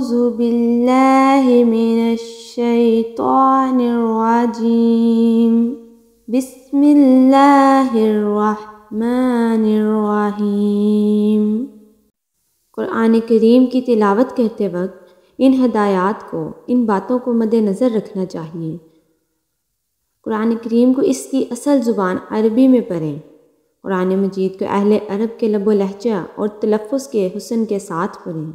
أعوذ بالله من الشيطان الرجيم بسم اللہ الرحمن الرحیم۔ قرآن کریم کی تلاوت کرتے وقت ان ہدایات کو، ان باتوں کو مد نظر رکھنا چاہیے۔ قرآن کریم کو اس کی اصل زبان عربی میں پڑھیں۔ قرآن مجید کو اہل عرب کے لب و لہجہ اور تلفظ کے حسن کے ساتھ پڑھیں۔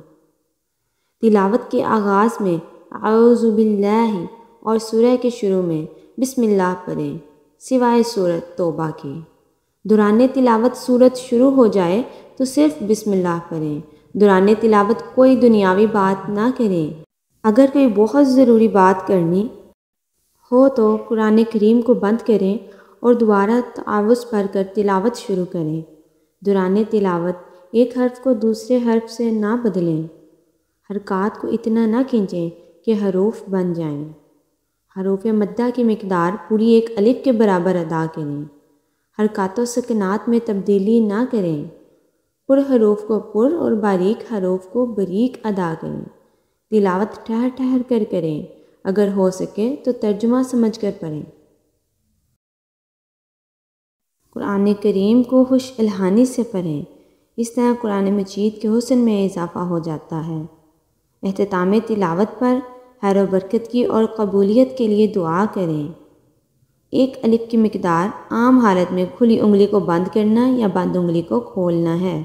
تلاوت کے آغاز میں اعوذ باللہ اور سورہ کے شروع میں بسم اللہ پڑھیں، سوائے سورۃ توبہ کے۔ دوران تلاوت سورت شروع ہو جائے تو صرف بسم اللہ پڑھیں۔ دوران تلاوت کوئی دنیاوی بات نہ کریں۔ اگر کوئی بہت ضروری بات کرنی ہو تو قرآن کریم کو بند کریں اور دوبارہ تعوذ پڑھ کر تلاوت شروع کریں۔ دوران تلاوت ایک حرف کو دوسرے حرف سے نہ بدلیں۔ حرکات کو اتنا نہ کھینچیں کہ حروف بن جائیں۔ حروف مدہ کی مقدار پوری ایک الف کے برابر ادا کریں۔ حرکات و سکنات میں تبدیلی نہ کریں۔ پر حروف کو پر اور باریک حروف کو باریک ادا کریں۔ تلاوت ٹھہر ٹھہر کر کریں۔ اگر ہو سکے تو ترجمہ سمجھ کر پڑھیں۔ قرآن کریم کو خوش الحانی سے پڑھیں۔ اس طرح قرآن مجید کے حسن میں اضافہ ہو جاتا ہے۔ اختتام تلاوت پر خیر و برکت کی اور قبولیت کے لیے دعا کریں۔ ایک الف کی مقدار عام حالت میں کھلی انگلی کو بند کرنا یا بند انگلی کو کھولنا ہے۔